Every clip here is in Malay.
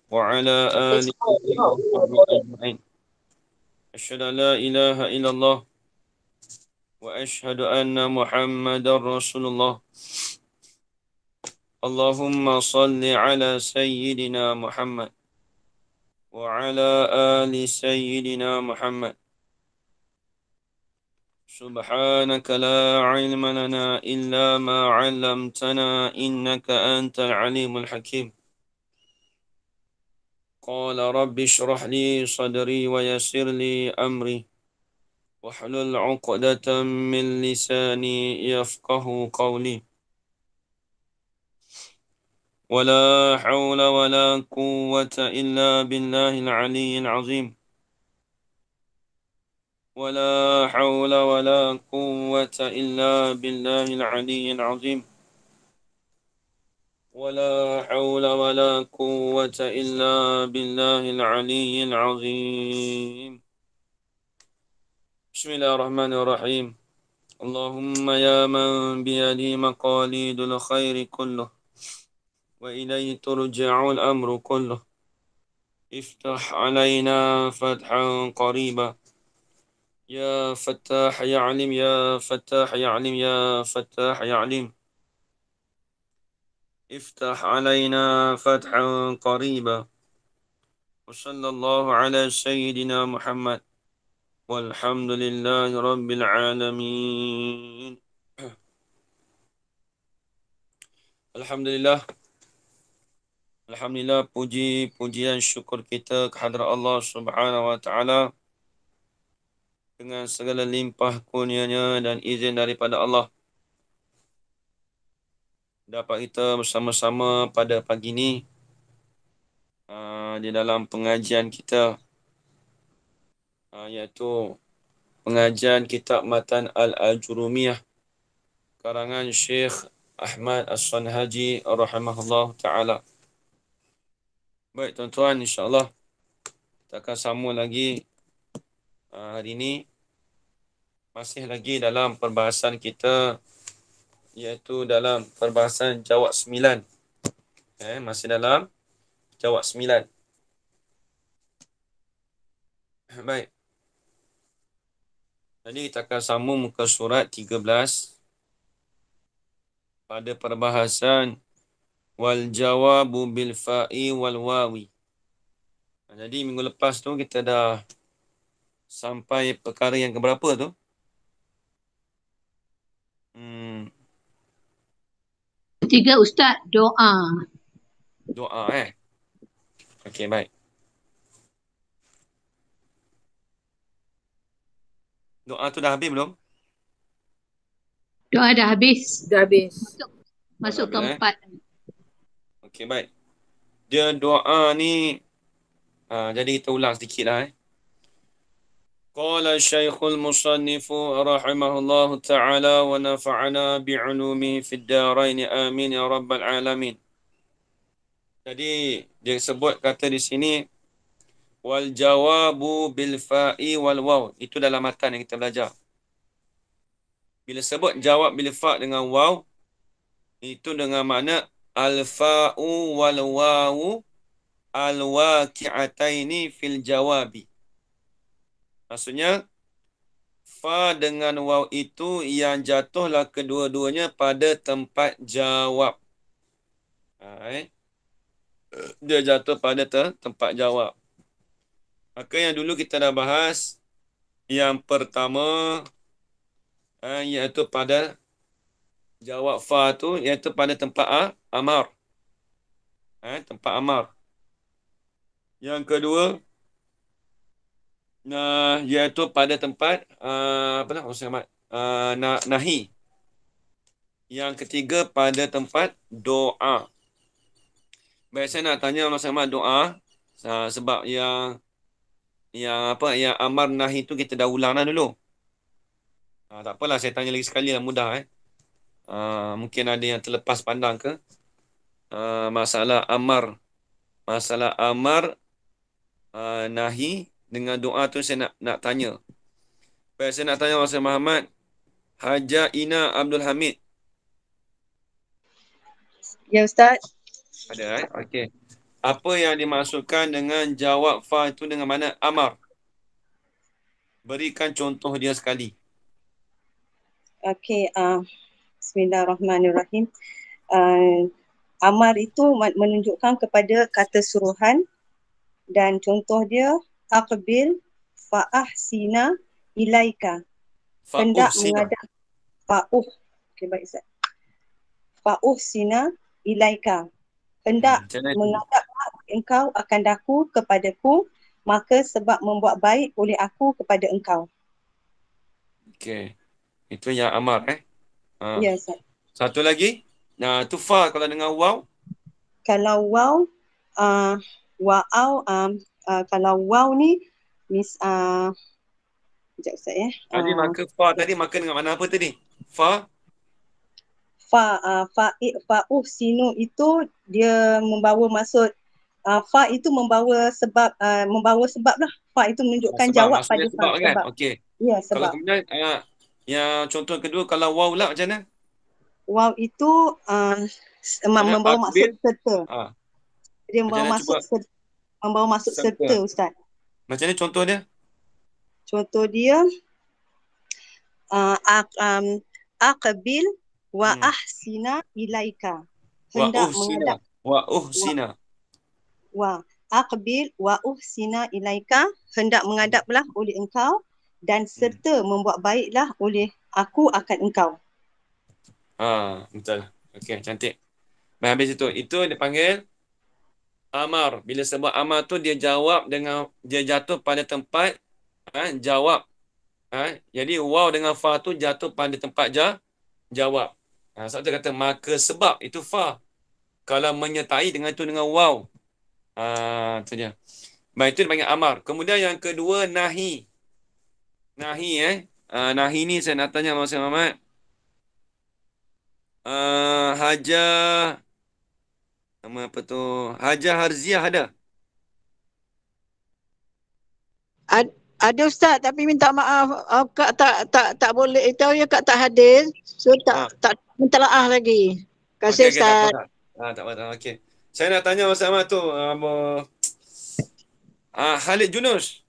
وعلى آله وصحبه أجمعين. أشهد أن لا إله إلا الله وأشهد أن محمدا رسول الله. اللهم صل على سيدنا محمد وعلى آل سيدنا محمد. سبحانك لا علم لنا إلا ما علمتنا إنك أنت العليم الحكيم. قال رب اشرح لي صدري ويسر لي أمري واحلل عقدة من لساني يفقه قولي. ولا حول ولا قوة إلا بالله العلي العظيم. ولا حول ولا قوة إلا بالله العلي العظيم. ولا حول ولا قوة إلا بالله العلي العظيم. بسم الله الرحمن الرحيم. اللهم يا من بيده مقاليد الخير كله وإليه ترجع الأمر كله، افتح علينا فتحا قريبا. يا فتاح يا عليم يا فتاح يا عليم يا فتاح يا عليم. افتح علينا فتحا قريبا. وصلى الله على سيدنا محمد والحمد لله رب العالمين. Alhamdulillah. Alhamdulillah, puji-pujian syukur kita kehadrat Allah Subhanahu wa taala dengan segala limpah kurnianya dan izin daripada Allah. Dapat kita bersama-sama pada pagi ini di dalam pengajian kita, iaitu pengajian kitab Matan Al-Ajurumiyah karangan Syekh Ahmad As-Sanhaji rahimahullah ta'ala. Baik tuan-tuan, insyaAllah kita akan sambung lagi hari ini. Masih lagi dalam perbahasan kita, iaitu dalam perbahasan jawab 9. Masih dalam jawab 9. Baik. Jadi kita akan sambung muka surat 13 pada perbahasan wal jawabu bil fa'i wal wawi. Jadi minggu lepas tu kita dah sampai perkara yang keberapa tu? Ketiga Ustaz, doa. Doa Okey, baik. Doa tu dah habis belum? Doa dah habis. Dah habis. Masuk Dah habis, keempat. Okey, baik. Dia doa ni, jadi kita ulang sedikit lah. Qala Syekhul Musannifu rahimahullahu ta'ala wa nafa'ana bi'ulumihi fid darain amin ya rabbal alamin. Jadi dia sebut kata di sini wal jawabu bil fa'i wal waw. Itu dalam matan yang kita belajar. Bila sebut jawab bil fa' dengan waw, itu dengan makna al fa'u wal wawu al waqi'ataini fil jawabi. Maksudnya fa dengan waw itu yang jatuhlah kedua-duanya pada tempat jawab. Dia jatuh pada tempat jawab. Maka yang dulu kita dah bahas, yang pertama iaitu pada jawab fa tu, iaitu pada tempat amar. Tempat amar. Yang kedua iaitu pada tempat nahi. Yang ketiga pada tempat doa. Baik, saya nak tanya sama doa, sebab yang amar nahi tu kita dah ulang dah dulu. Tak apalah, saya tanya lagi sekali lah, mudah mungkin ada yang terlepas pandang ke. Masalah amar nahi dengan doa tu saya nak tanya. Baik, saya nak tanya Masa Muhammad Haja Ina Abdul Hamid. Ya Ustaz. Ada Okey. Apa yang dimaksudkan dengan jawab fa itu dengan mana? Amar. Berikan contoh dia sekali. Okey, Bismillahirrahmanirrahim. Amar itu menunjukkan kepada kata suruhan dan contoh dia aqbil fa ahsina ilaika. Hendak Sina. menghadap okey baik Ustaz. Fa uhsina ilaika. Hendak Macam mana tu? menghadap engkau akan daku kepadaku, maka sebab membuat baik oleh aku kepada engkau. Okey. Itu yang amar Ya Ustaz. Satu lagi. Nah, tu fa kalau dengan waw. Kalau waw, kalau waw ni sekejap Ustaz ya. Tadi maka fa tadi maka dengan mana apa tadi? Fa Fa uhsinu itu dia membawa maksud fa itu membawa sebab lah. Fa itu menunjukkan sebab jawab maksudnya pada fa. sebab kan? Sebab. Okey. Ya, Kalau sebab. kemudian yang contoh kedua kalau waw lah macam mana? Waw itu membawa maksud serta. Dia Macam mana cuba? membawa maksud serta Ustaz. Macam mana contoh dia? Contoh dia aqbil wa ahsina ilaika. Hendak menghadap. Wa uhsina. Aqbil wa uhsina ilaika. Hendak menghadaplah oleh engkau dan serta membuat baiklah oleh aku akan engkau. Betul. Okey, cantik. Baik, habis itu dipanggil amar. Bila sebut amar tu dia jawab dengan dia jatuh pada tempat jawab. Jadi waw dengan fa tu jatuh pada tempat jawab. Sebab tu kata maka sebab itu fa. Kalau menyertai dengan itu dengan waw. Itu dia. Baik, itu dipanggil amar. Kemudian yang kedua nahi. Nahi nahi ni saya nak tanya Mas Muhammad. Haja nama apa tu? Haja Harziah ada? Ada Ustaz, tapi minta maaf Kak tak boleh tahu ya, Kak tak hadir. So tak mentelaah lagi. Terima kasih Ustaz. Tak apa. Okey. Saya nak tanya Mas Ahmad tu Khalid Junus.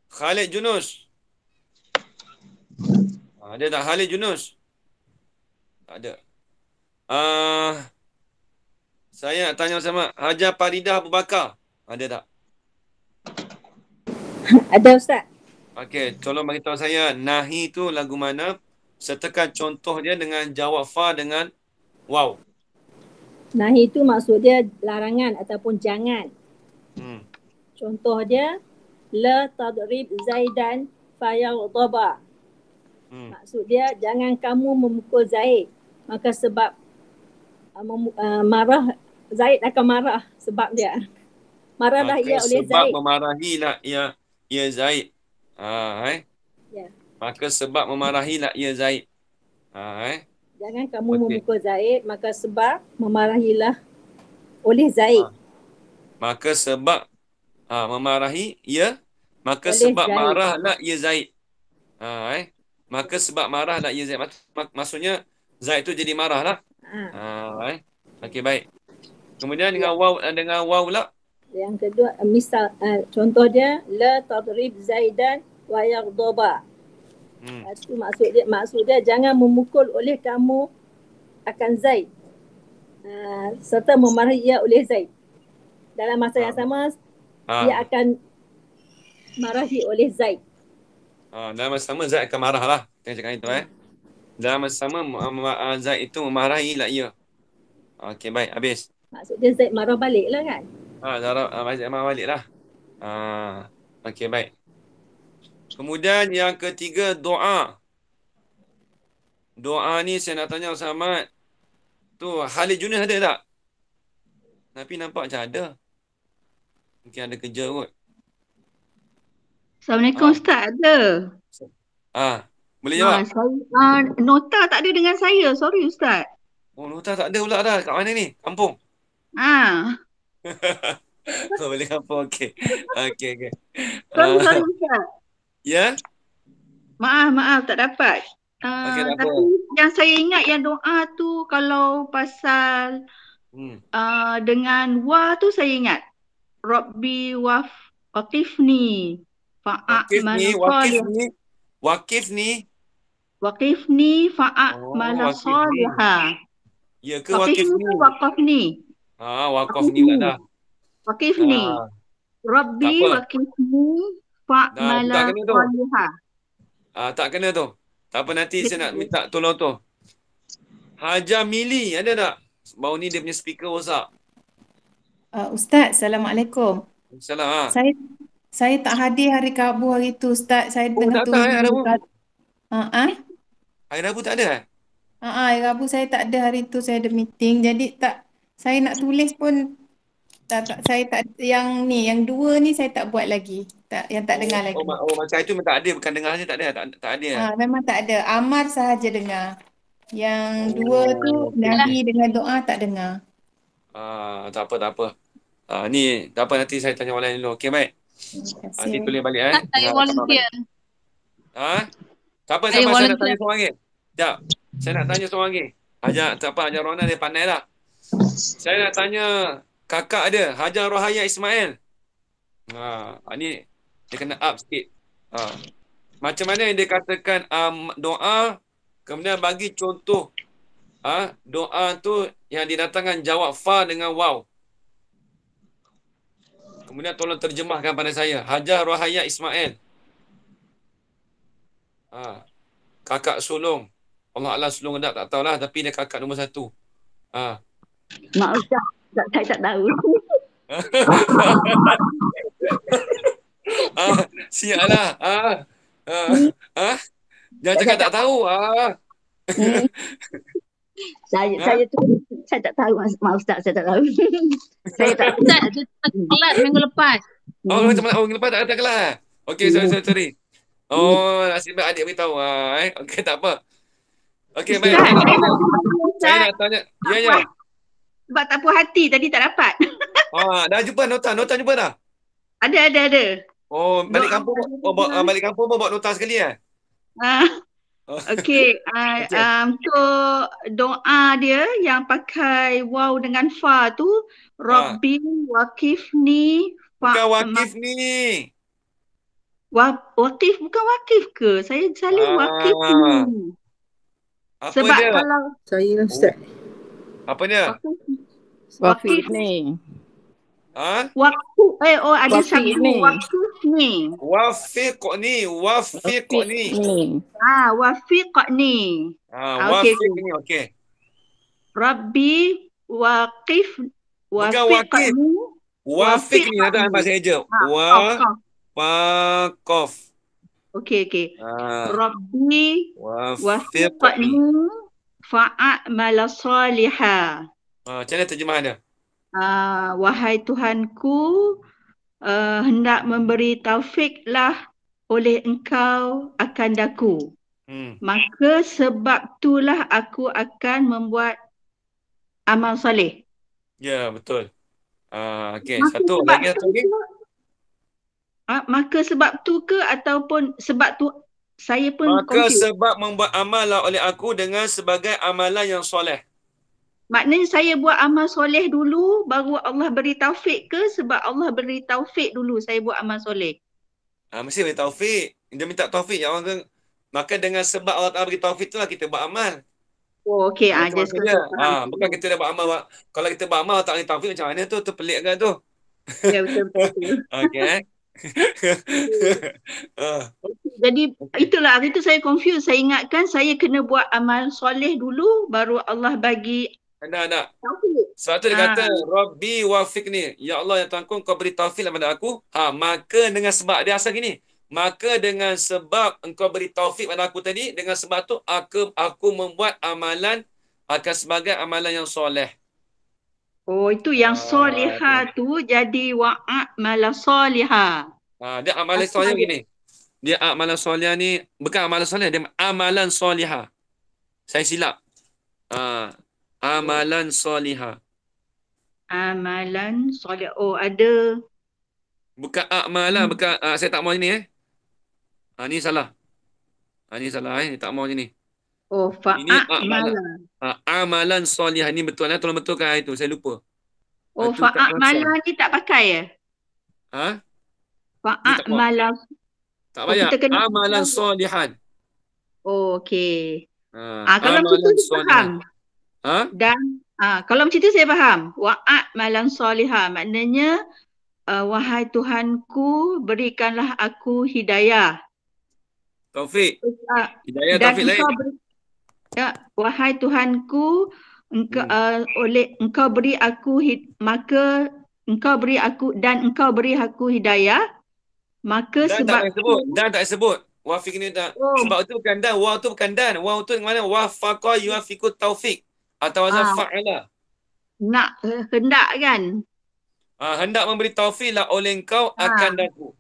Khalid Junus. Ada tak Khalid Junus? Tak ada. Saya nak tanya sama Haja Faridah Abu Bakar. Ada tak? Ada Ustaz. Okey, tolong bagi tahu saya nahi tu lagu mana? Sertakan contoh dia dengan jawab fa dengan waw. Nahi itu maksud dia larangan ataupun jangan. Contoh dia la tadrib Zaidan fayaghdaba. Maksud dia jangan kamu memukul Zaid. Maka sebab marah Zaid akan marah sebab dia. Marahlah ia oleh Zaid. Sebab memarahilah ia Zaid. Ya. Maka sebab memarahilah ia Zaid. Jangan kamu memukul Zaid, maka sebab memarahilah oleh Zaid. Maka sebab memarahi ia, maka oleh sebab Zaid. marahlah ia Zaid. Maka sebab marahlah ia Zaid. Maksudnya Zaid tu jadi marahlah. Okey, baik. Kemudian dengan waw pula. Yang kedua misal contoh dia la tadrib Zaidan wa yaghdaba. Itu maksud dia jangan memukul oleh kamu akan Zaid. Serta memarahi ia oleh Zaid. Dalam masa yang sama ia akan marahi oleh Zaid. Dalam masa sama Zaid akan marahlah. Kita cakap itu Dalam masa sama Zaid itu memarahilah ia. Okey, baik, habis. Maksud dia Zaid marah balik lah kan? Zaid marah balik lah. Okey, baik. Kemudian yang ketiga doa. Doa ni saya nak tanya Ustaz Ahmad. Tu Khalid Junus ada tak? Tapi nampak macam ada. Mungkin ada kerja kot. Assalamualaikum Ustaz, ada. Boleh jawab? Nota tak ada dengan saya. Sorry Ustaz. Nota tak ada pula dah. Kat mana ni? Kampung? Boleh kampung. Okey. Sorry Ustaz. Ya? Maaf tak dapat. Okey, tak apa. Tapi yang saya ingat yang doa tu kalau pasal dengan wa tu saya ingat. Rabbi waqifni Wakif ni, waqifni fa'amala wakif ni. salihah. Ya ke wakif Waqifni ni? tu waqafni. Wakaf ni pula dah. Waqifni. Rabbi Tak apa. waqifni fa'amala tak kena tu. salihah. Tak kena tu. Tak apa, nanti saya nak minta tolong tu. Hajar Mili, ada tak? Baru ni dia punya speaker rosak. Ustaz, Assalamualaikum. Salah. Saya tak hadir hari Rabu hari tu, Ustaz. Saya tengah tak tunggu. hari Rabu? Hari Rabu tak ada? hari Rabu saya tak ada, hari tu saya ada meeting. Jadi saya nak tulis pun saya tak, yang dua ni saya tak buat lagi. Yang tak dengar lagi. Macam itu memang tak ada, bukan dengar saja tak ada. Tak ada. Memang tak ada. Amar sahaja dengar. Yang dua tu Nabi dengan doa tak dengar. Tak apa. Ni tak apa, nanti saya tanya orang lain dulu. Okey, baik. Nanti tulis balik Saya volunteer. Tak apa, saya nak tanya seorang lagi. Sekejap. Saya nak tanya seorang lagi. Hajar Rona dia pandai lah. Saya nak tanya kakak dia, Hajar Rohaya Ismail. Ni dia kena up sikit. Macam mana yang dia katakan doa, kemudian bagi contoh doa tu yang didatangkan jawab fa dengan waw. Kemudian tolong terjemahkan pada saya. Hajar Rohaya Ismail. Kakak sulung. Allah Allah sulung tak tahulah, tapi dia kakak nombor 1. Mak Ustaz, saya tak tahu. Siaplah. Jangan cakap tak tahu. Saya tak tahu, Mak Ustaz, saya tak tahu. Saya tak tahu. Ustaz, dia kelas minggu lepas. Minggu lepas tak ada kelas. Okey, sorry. Nasib baik adik beritahu. Okey, tak apa. Okey, baik. Saya nak tanya. Ya. Sebab tak puas hati tadi tak dapat. Dah jumpa nota jumpa dah? Ada. Balik kampung pun bawa nota sekali Okey, untuk doa dia yang pakai waw dengan fa tu, Rabbi waqifni bukan wakif ni. Waqif bukan wakif ke? Saya selalu waqif ni. Apa sebab dia? Kalau Saya Ustaz. Apa dia? Waqif ni. Waktu ada satu wakif ni. Wafiq ni. Wafiq ni. Wafiq ni, okey. Rabbi waqif bukan wakif. Wafiq ni ada bahasa je. Waqaf. Okey. Rabbi wafiq ni fa'amala salihah. Macam mana terjemahan dia? Wahai Tuhanku, hendak memberi taufiklah oleh Engkau akan daku. Maka sebab itulah aku akan membuat amal soleh. Ya, betul. Okey, satu lagi. Maka sebab tu ke ataupun sebab tu saya pun maka confused. Sebab membuat amal oleh aku dengan sebagai amalan yang soleh. Maknanya saya buat amal soleh dulu baru Allah beri taufik ke sebab Allah beri taufik dulu saya buat amal soleh? Mesti beri taufik. Dia minta taufik. Maka dengan sebab Allah Ta'ala beri taufik itulah kita buat amal. Okey. Bukan kita dah buat amal. Kalau kita buat amal tak beri taufik macam mana tu? Tu pelik kan tu? Ya, betul. Okey. Jadi itulah hari tu saya confused. Saya ingatkan saya kena buat amal soleh dulu baru Allah bagi. Tak. Sebab tu dia kata Rabbi wafiqni. Ya Allah, ya Tuhanku, kau beri taufik kepada aku. Maka dengan sebab dia asal gini. Maka dengan sebab engkau beri taufik pada aku tadi, dengan sebab tu aku membuat amalan akan sebagai amalan yang soleh. Itu yang solihah tu jadi wa'amala solihah. Dia amalan soleh gini. Dia amalan soleh ni bukan amalan soleh, dia amalan solihah. Saya silap. Amalan solihah. Amalan soleh. Ada. Bukan amalan, bukan saya tak mau ini Ni salah. Ni salah Ni tak mau macam ni. Oh, Ini amalan. fa'amala. Amalan solihah. Ini betul lah. Tolong betulkan itu. Saya lupa. Oh, Itu tak fa'amala pasal. ni tak pakai ya? Ha? Ni tak apa. Fa'amala. Tak Oh, payah. kita kena Amalan solihan. Oh, okey. Kalau macam Amalan tu saya faham. solihan. Ha? Dan kalau macam tu saya faham. Wa'amalan solihah. Maknanya wahai Tuhanku, berikanlah aku hidayah. Taufik. Hidayah Dan taufik lain. wahai Tuhanku, engkau beri aku maka engkau beri aku dan engkau beri aku hidayah, maka Dan sebab tak sebut. Dan tak sebut. Wafiq ni tak. Sebab tu bukan dan. Waw tu bukan dan. Waw tu mana? Wafaqa yuafiqu taufik. Atau wazan fa'ala. nak hendak kan? Hendak memberi taufik lah oleh engkau akan daku.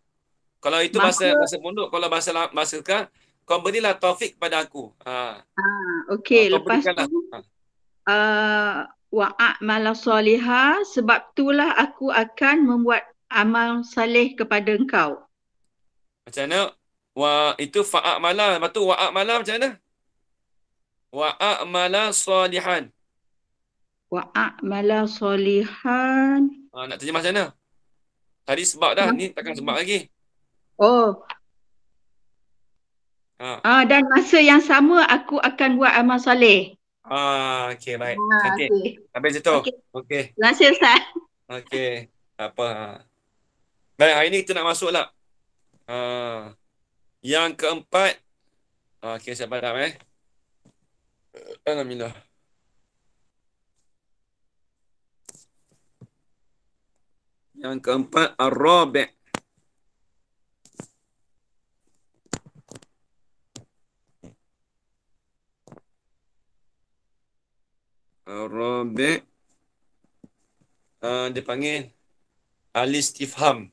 Kalau itu bahasa pondok, kalau bahasa kan, kau berilah taufik kepada aku. Okey, lepas tu wa'amala solihah, sebab itulah aku akan membuat amal saleh kepada engkau. Macam mana? Itu fa'amala. Lepas tu wa'amala macam mana? Wa'amala solihan. Wa'amala solihan. Nak terjemah macam mana? Tadi sebab dah. Ni takkan sebab lagi. Oh. Dan masa yang sama aku akan buat amal soleh. Okey, baik. Okey. Habis itu. Okey. Terima kasih, Ustaz. Okey. Apa? Baik, hari ni kita nak masuk lah. Yang keempat. Okey, saya padam Alhamdulillah. Yang keempat, ar-rabi'. Ar-rabi' dia panggil al-istifham.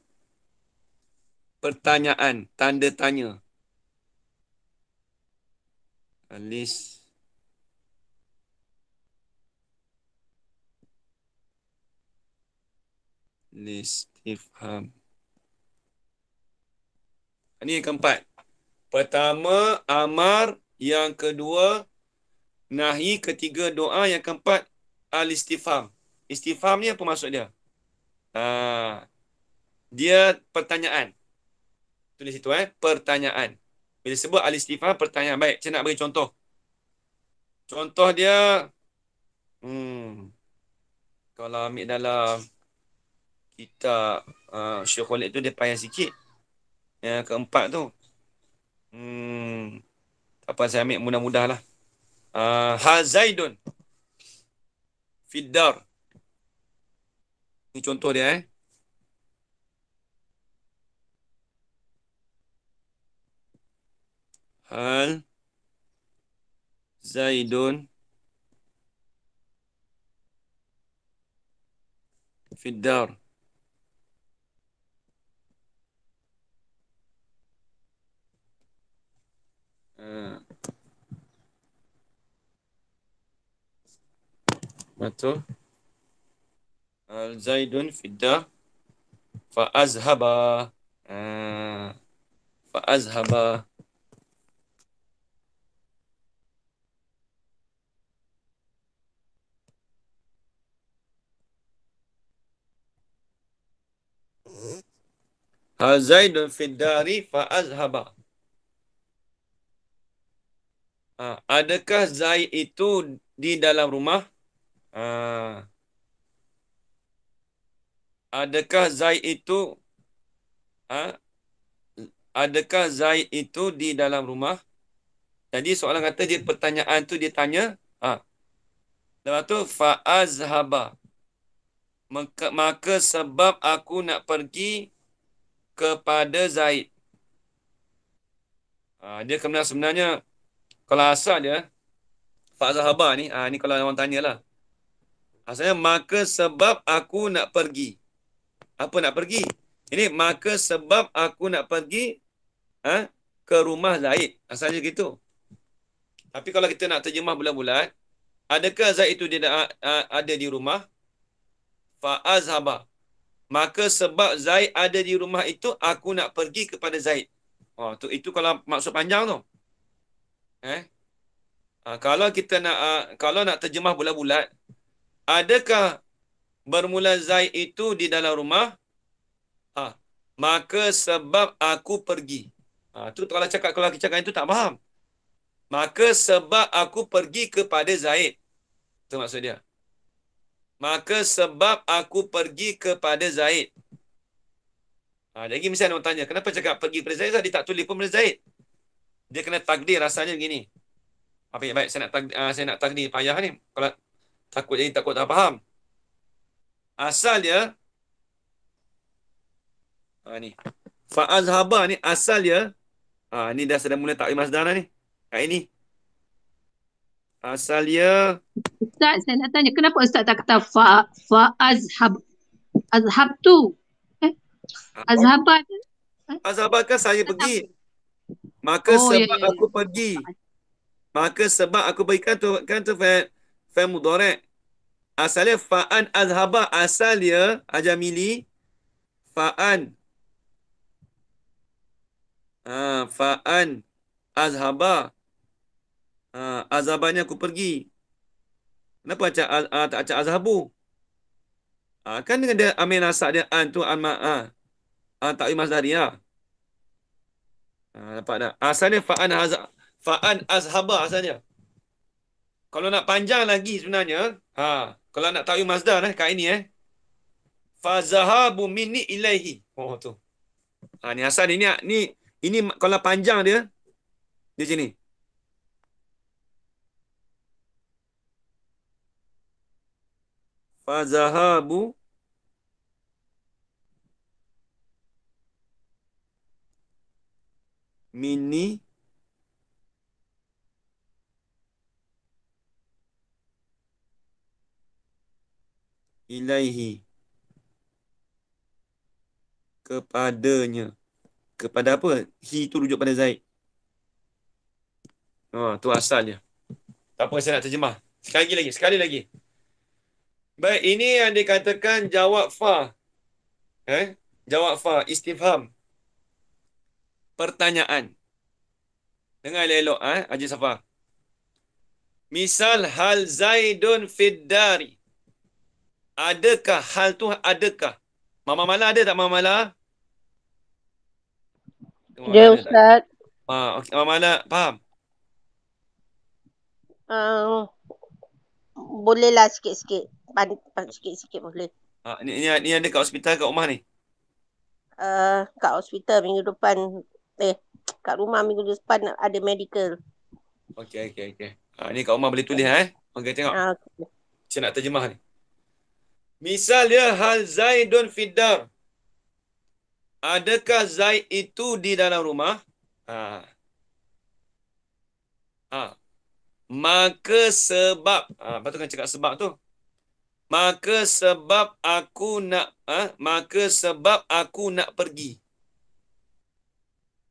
Pertanyaan, tanda tanya. Istifham. Ini yang keempat. Pertama, amar. Yang kedua, nahi. Ketiga, doa. Yang keempat, al-istifham. Istifham ni apa maksud dia? Dia pertanyaan. Tulis situ pertanyaan. Bila sebut al-istifham, pertanyaan. Baik, saya nak beri contoh. Contoh dia, kalau ambil dalam kitab Syekh Khalid tu, dia payah sikit. Yang keempat tu. Tak apa, saya ambil mudah-mudah lah. Hal Zaidun Fiddar. Ini contoh dia Hal Zaidun Fiddar. Betul. Hal Zaidun Fiddar. Fa'azhaba. Fa'azhaba. Hal Zaidun Fiddari fa'azhaba. Adakah Zaid itu di dalam rumah? Adakah Zaid itu adakah Zaid itu di dalam rumah? Jadi soalan kata dia, pertanyaan tu dia tanya. Lepas tu fa'azhaba. Maka sebab aku nak pergi kepada Zaid. Dia sebenarnya kalau asal dia fa'azhaba ni, ni kalau orang tanyalah. Asalnya maka sebab aku nak pergi. Apa nak pergi? Ini maka sebab aku nak pergi ke rumah Zaid. Asalnya gitu. Tapi kalau kita nak terjemah bulat-bulat, adakah Zaid itu dia ada di rumah? Fa'azhaba. Maka sebab Zaid ada di rumah itu, aku nak pergi kepada Zaid. Itu kalau maksud panjang tu. Kalau kita nak kalau nak terjemah bulat-bulat, adakah bermula Zaid itu di dalam rumah? Maka sebab aku pergi. Tu kalau kita cakap itu tak faham. Maka sebab aku pergi kepada Zaid. Itu maksud dia. Maka sebab aku pergi kepada Zaid. Jadi mesti nak tanya, kenapa cakap pergi kepada Zaid? Dia tak tulis pun kepada Zaid. Dia kena takdir rasanya begini. Baik, saya nak takdir payah ni. Kalau takut tak faham. Asal dia ni. Fa'azhaba ni asal dia ni dah sedang mula takwil masdar ni. Ini. Asal dia Ustaz, saya nak tanya, kenapa Ustaz tak kata azhab tu? Azhabat. Azhaba kan saya pergi. Maka sebab aku pergi. Maka sebab aku pergi kan tu fa'il mudhari'. Asalnya fa'an azhaba, asal dia ajamili fa'an. Fa'an azhaba. Azhabanya aku pergi. Kenapa tak acak azhabu? Kan dengan dia amin asal dia an tu an takwil masdariyah. Nampak tak? Asalnya fa'an azhaba asalnya. Kalau nak panjang lagi sebenarnya, kalau nak takwil masdar kat ini fa zahabu minni ilaihi. Tu. Ni asal ini kalau panjang dia di sini. Fa zahabu minni ilaihi, kepadanya. Kepada apa? Hi tu rujuk pada Zaid. Tu asalnya. Tak apa, saya nak terjemah. Sekali lagi. Baik, ini yang dikatakan jawab fa. Jawab fa, istifham. Pertanyaan. Dengar elok, Haji Safa. Misal hal Zaidun fid dari. Adakah hal tu adakah? Mama Mala ada tak Mama Mala? Ya Ustaz. Okey, Mama Mala faham? Bolehlah sikit-sikit. Sikit-sikit boleh. Ni ada kat hospital kat rumah ni? Kat hospital minggu depan. Kat rumah minggu depan ada medical. Okey. Ni kat rumah boleh tulis Okey, tengok. Okay. Saya nak terjemah ni. Misal dia hal Zaidun fiddar. Adakah Zaid itu di dalam rumah? Maka sebab patut kan cakap sebab tu. Maka sebab aku nak pergi.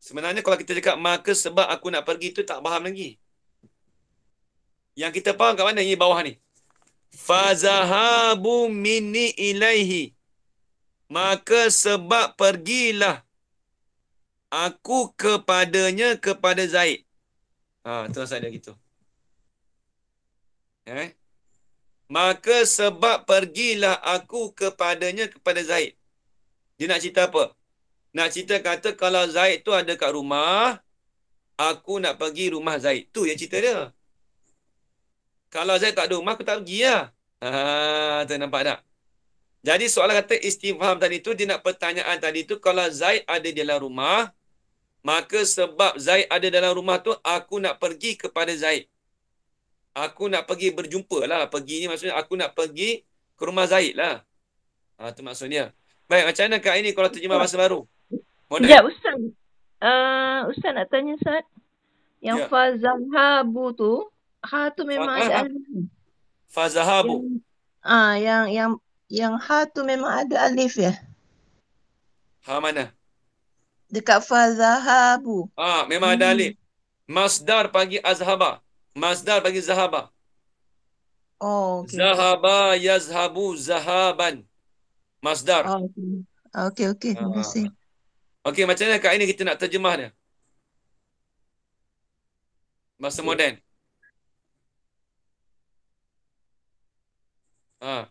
Sebenarnya kalau kita cakap maka sebab aku nak pergi tu tak faham lagi. Yang kita faham kat mana? Ini bawah ni. Fazahabu minni ilaihi. Maka sebab pergilah aku kepadanya, kepada Zaid. Tu asal dia gitu. Maka sebab pergilah aku kepadanya, kepada Zaid. Dia nak cerita apa? Nak cerita kata kalau Zaid tu ada kat rumah, aku nak pergi rumah Zaid. Tu yang cerita dia. Kalau Zaid tak ada rumah, aku tak pergi lah. Tu nampak tak? Jadi soalan kata istifham tadi tu, dia nak pertanyaan tadi tu, kalau Zaid ada di dalam rumah, maka sebab Zaid ada dalam rumah tu, aku nak pergi kepada Zaid. Aku nak pergi berjumpa lah. Pergi ni maksudnya aku nak pergi ke rumah Zaid lah. Tu maksudnya. Baik, macam mana Kak ini kalau terjemah bahasa baru? Ya, Ustaz. Ustaz nak tanya Ustaz. Yang fazahabu tu, tu memang ada alif. Fazahabu. Yang tu memang ada alif ya? Mana? Dekat fazahabu. Memang ada alif. Masdar bagi azhaba. Masdar bagi zahaba. Okay. Zahaba yazhabu zahaban. Masdar. Okey. Terima kasih. Okey, macam mana Kak ini kita nak terjemah dia? Bahasa moden. Ha.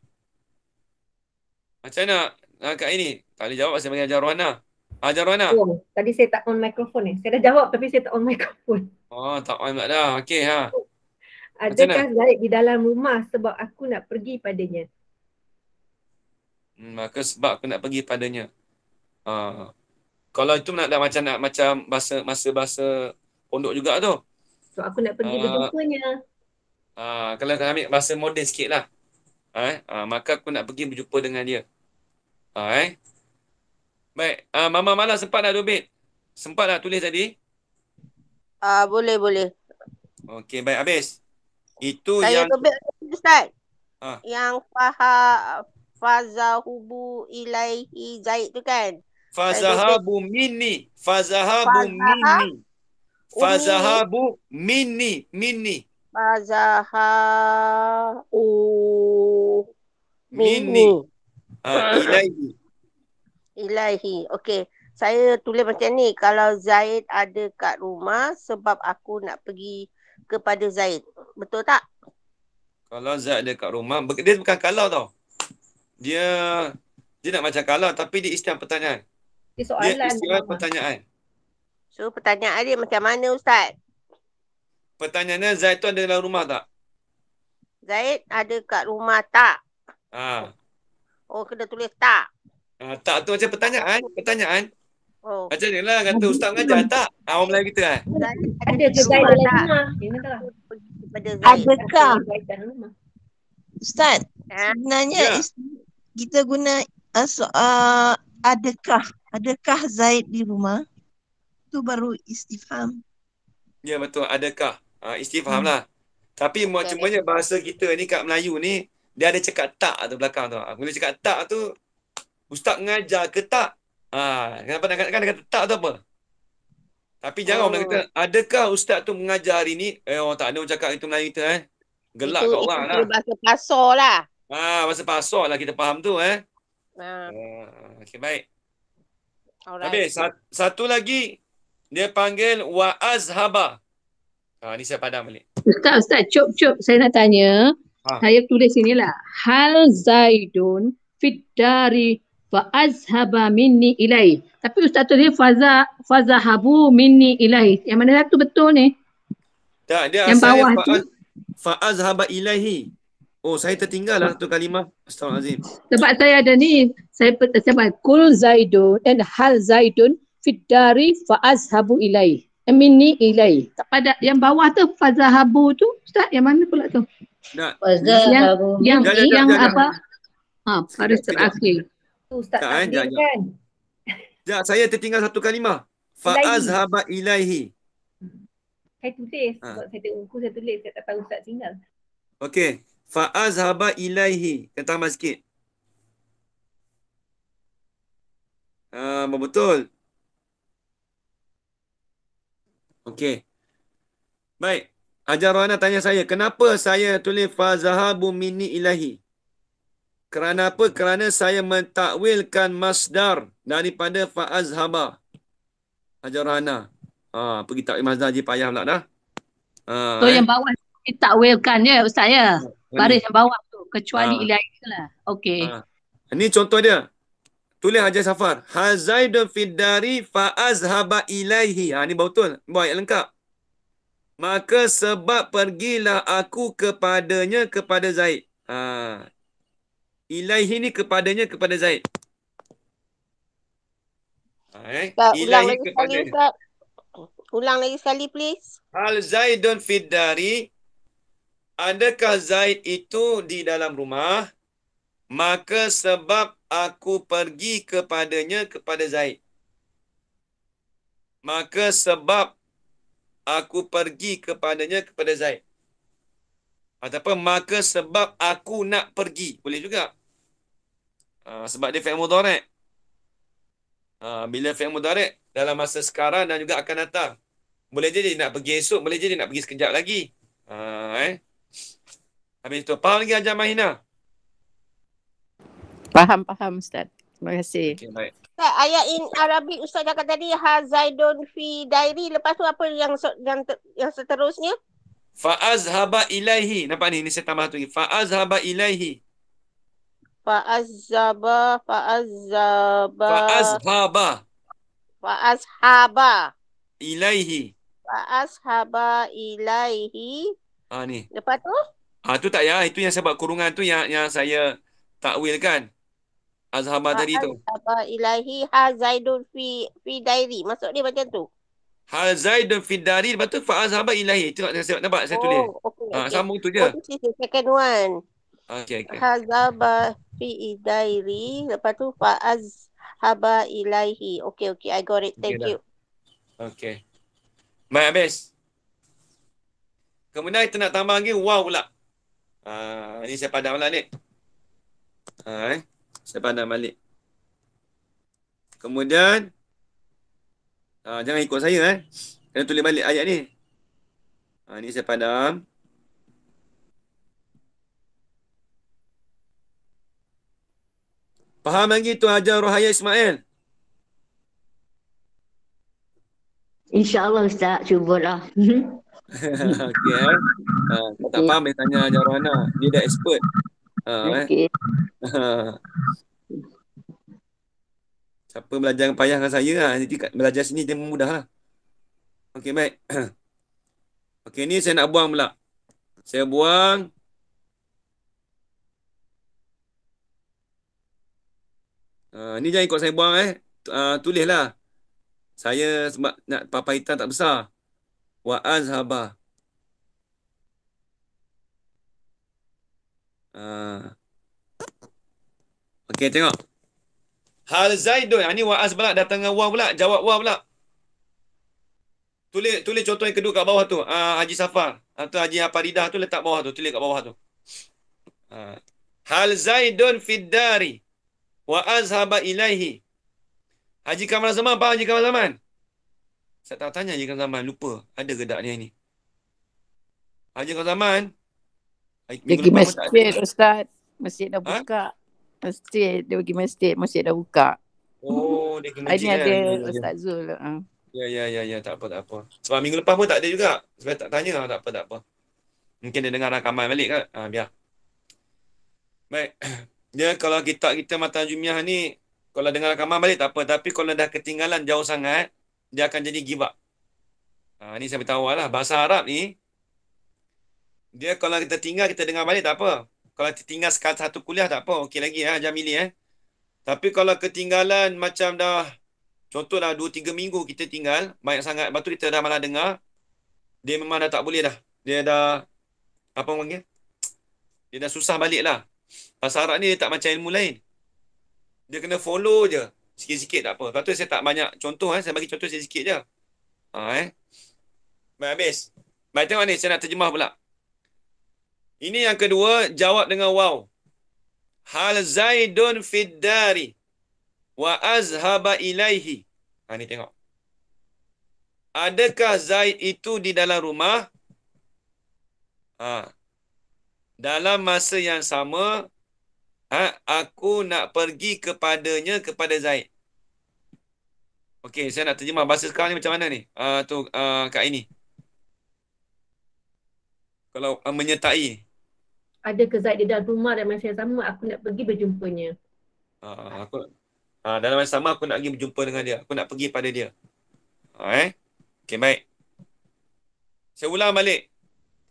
Macam mana Kak ini? Tak boleh jawab, saya panggil Hajar Rohana. Hajar Rohana. Oh, tadi saya tak on mikrofon ni. Saya dah jawab tapi saya tak on mikrofon. Oh, tak on pula dah. Okey, ha. Adakah Zaid di dalam rumah sebab aku nak pergi padanya? Maka sebab aku nak pergi padanya. Kalau itu nak macam bahasa pondok juga tu. So aku nak pergi berjumpanya. Kalau kau ambil bahasa moden sikit lah. Maka aku nak pergi berjumpa dengan dia. Baik. Mama Mala sempat nak dobit? Sempat nak tulis tadi? Boleh. Okey, baik, habis. Itu saya yang... dobit Ustaz. Yang fazahubu ilaihi Zaid tu kan? Fazahabu minni. Fazahabu minni. Ilaihi. Okey. Saya tulis macam ni. Kalau Zaid ada kat rumah sebab aku nak pergi kepada Zaid. Betul tak? Kalau Zaid ada kat rumah. Dia bukan kalau tau. Dia nak macam kalau tapi dia istilah pertanyaan. Dia istilah pertanyaan. So pertanyaan dia macam mana Ustaz? Pertanyaannya Zaid tu ada dalam rumah tak? Zaid ada kat rumah tak? Oh, kena tulis tak. Tak tu macam pertanyaan. Oh. Macam ni lah kata Ustaz mengajar tak? Orang Melayu kita kan? Ada ke Zaid dalam rumah? Adakah? Ustaz, sebenarnya kita guna adakah Zaid di rumah? Itu baru istifham. Ya betul, adakah? Istifham lah. Tapi cumanya bahasa kita ni kat Melayu ni dia ada cakap tak tu belakang tu. Bila cakap tak tu Ustaz mengajar ke tak? Kenapa nak kata tak tu apa? Tapi jangan orang kata adakah Ustaz tu mengajar hari ni? Tak ada orang cakap itu Melayu kita gelak kat orang lah. Itu bahasa pasar lah. Bahasa pasar lah kita faham tu Okey, baik. Habis satu lagi dia panggil wa azhaba. Ni saya padam balik. Ustaz, cop. Saya nak tanya. Saya tulis inilah. Hal Zaidun fit dari fa azhaba minni ilai. Tapi Ustaz tulis fazahabu minni ilai. Yang mana satu betul ni? Tak, dia yang bawah tu. Fa azhaba ilaihi. Oh, saya tertinggal lah satu kalimah. Astaghfirullahalazim. Sebab saya ada ni. Saya kul Zaidun dan hal Zaidun fit dari fa azhabu ilai. Minni ilai. Tak pada yang bawah tu fazahabu tu Ustaz, yang mana pula tu? Fazahabu. Yang apa? Baris terakhir. Ustaz tak kan? Saya tertinggal satu kalimah. Fa azhaba ilaihi. Saya tulis. Sebab saya tengok buku saya tulis. Saya tak tahu Ustaz tinggal. Okey. Fa azhaba ilaihi. Kena tambah sikit. Betul. Okey. Baik. Hajar Rohana tanya saya, kenapa saya tulis fazahabu minni ilahi? Kerana apa? Kerana saya mentakwilkan masdar daripada fa'azhaba. Hajar Rohana. Pergi takwil masdar je payah pula dah. So yang bawah ditakwilkan je Ustaz ya. Baris yang bawah tu kecuali ilahi lah. Okey. Ini contoh dia. Tulis Hajar Safar. Hazaidun fiddari fa'azhaba ilaihi. Ni betul. Baik, lengkap. Maka sebab pergilah aku kepadanya kepada Zaid. Ilaihi ni kepadanya kepada Zaid. Ilaihi kepada. Ulang lagi sekali please. Hal Zaidun fiddari. Adakah Zaid itu di dalam rumah? Maka sebab aku pergi kepadanya kepada Zaid. Maka sebab aku pergi kepadanya kepada Zaid. Ataupun maka sebab aku nak pergi. Boleh juga. Sebab dia fi'il mudhari'. Bila fi'il mudhari' dalam masa sekarang dan juga akan datang. Boleh jadi nak pergi esok, boleh jadi nak pergi sekejap lagi. Habis tu. Faham lagi Hajar Mahina? Faham Ustaz. Terima kasih. Okay, baik. Ayat in Arabic Ustaz cakap tadi Hazaidun fi dairi, lepas tu apa yang seterusnya? Fa'azhaba ilaihi. Nampak ni saya tambah tu lagi. Fa'azhaba ilaihi. Fa'azzaba. Fa'azhaba ilaihi. Fa'ashaba ilaihi. Ni. Lepas tu? Tu tak ya. Itu yang sebab kurungan tu yang saya takwilkan. Azhaba tadi tu. Fa'ashaba ilaihi ha Zaidun fi dairi. Maksud dia macam tu. Hal Zaidun fi dari, lepas tu fa'azhaba ilahi. Itu nampak saya tulis. Okay. Sambung tu je. This is the second one. Okay. Hazaba fi dairi. Lepas tu fa'azhaba ilaihi. Okay. I got it. Thank you. Okay. Baik, habis. Kemudian kita nak tambah lagi waw pula. Ni saya padam balik. Saya padam balik. Kemudian jangan ikut saya kena tulis balik ayat ni. Ni saya padam. Faham lagi tu Hajar Rohaya Ismail? InsyaAllah Ustaz, cubalah. Okey. Kalau tak faham, dia tanya Hajar Rohana. Dia dah expert. Okey. Siapa belajar payah dengan saya jadi belajar sini dia mudah lah. Okey, baik. Okey, ni saya nak buang pula. Saya buang. Ni jangan ikut saya buang tulislah. Saya sebab nak papan hitam tak besar. Wa azhaba. Okey, tengok. Hal Zaidun. Ni wa'az pula. Datang dengan waw pula. Jawab waw pula. Tulis contoh yang kedua kat bawah tu. Haji Safar. Atau Haji Aparidah tu letak bawah tu. Tulis kat bawah tu. Hal Zaidun fid dari. Wa'azhaba ilaihi. Haji Kamal Zaman. Apa Haji Kamal Zaman? Saya tak tanya Haji Kamal Zaman. Lupa. Ada ke tak dia ni? Haji Kamal Zaman. Dia pergi masjid Ustaz. Masjid dah buka. Masjid, dia pergi masjid, masjid dah buka. Dia pergi masjid. Ini ada Ustaz Zul. Ya, tak apa. Sebab minggu lepas pun tak ada juga. Sebab tak tanya, tak apa. Mungkin dia dengar rakaman balik kan? Biar. Baik. Dia kalau kita Matan Jumiah ni, kalau dengar rakaman balik tak apa. Tapi kalau dah ketinggalan jauh sangat, dia akan jadi give up. Ni saya beritahu lah. Bahasa Arab ni, dia kalau kita tinggal, kita dengar balik tak apa. Kalau tinggal satu kuliah tak apa. Okey lagi jangan milih Tapi kalau ketinggalan macam dah, contoh dah 2-3 minggu kita tinggal, banyak sangat. Lepas tu kita dah malah dengar, dia memang dah tak boleh dah. Dia dah, apa orang panggil? Dia dah susah balik lah. Bahasa Arab ni dia tak macam ilmu lain. Dia kena follow je. Sikit-sikit tak apa. Lepas tu saya tak banyak contoh. Saya bagi contoh sikit-sikit je. Baik, habis. Baik, tengok ni. Saya nak terjemah pula. Ini yang kedua, jawab dengan waw. Hal Zaidun fid dari wa azhaba ilaihi. Ni tengok. Adakah Zaid itu di dalam rumah? Dalam masa yang sama, aku nak pergi kepadanya, kepada Zaid. Okey, saya nak terjemah bahasa sekarang ni macam mana ni? Kak ini. Kalau menyertai. Adakah Zaid di dalam rumah dalam masa yang sama, aku nak pergi berjumpanya. Dalam masa sama aku nak pergi berjumpa dengan dia. Aku nak pergi pada dia. Okey, baik. Saya ulang balik.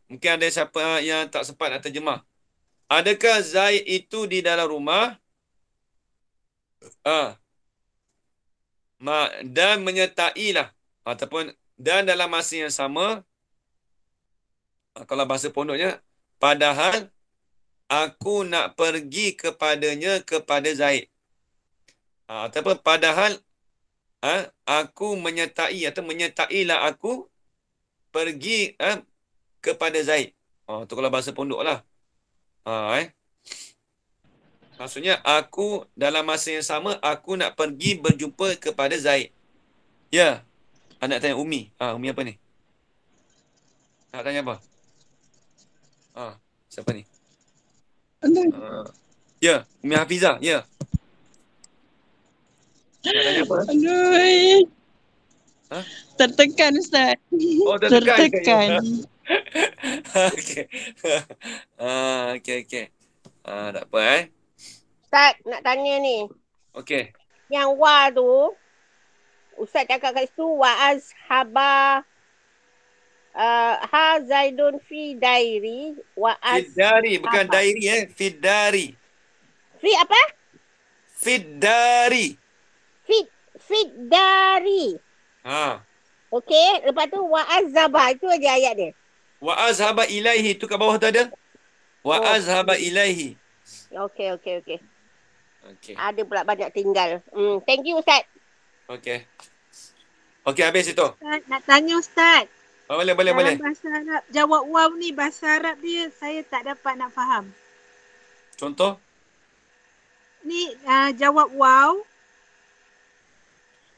Mungkin ada siapa yang tak sempat nak terjemah. Adakah Zaid itu di dalam rumah? Dan menyertailah. Ataupun dan dalam masa yang sama. Kalau bahasa pondoknya, padahal aku nak pergi kepadanya, kepada Zaid. Ataupun padahal aku menyertai atau menyertailah aku pergi kepada Zaid. Tu kalau bahasa pondok lah. Maksudnya aku dalam masa yang sama aku nak pergi berjumpa kepada Zaid. Ya. Nak tanya Umi. Umi apa ni? Nak tanya apa? Siapa ni? Ya, Umi Hafizah. Ya. Nak tanya apa? Aduh. Tertekan Ustaz. Tertekan. Okey. Okey. Tak apa Ustaz nak tanya ni. Okey. Yang wa tu, Ustaz cakap kat situ, wa azhaba ha Zaidun fi dairi wa Fiddari, bukan dairi Fiddari. Fi apa? Fiddari. Fiddari. Ha. Okey, lepas tu wa azhaba, itu aja ayat dia. Wa azhaba ilaihi, tu kat bawah tu ada. Wa azhaba ilaihi. Okey. Okey. Ada pula banyak tinggal. Thank you Ustaz. Okey. Okey, habis itu. Ustaz, nak tanya Ustaz. Boleh. Dalam bahasa Arab, jawab waw ni bahasa Arab dia saya tak dapat nak faham. Contoh? Ni jawab waw.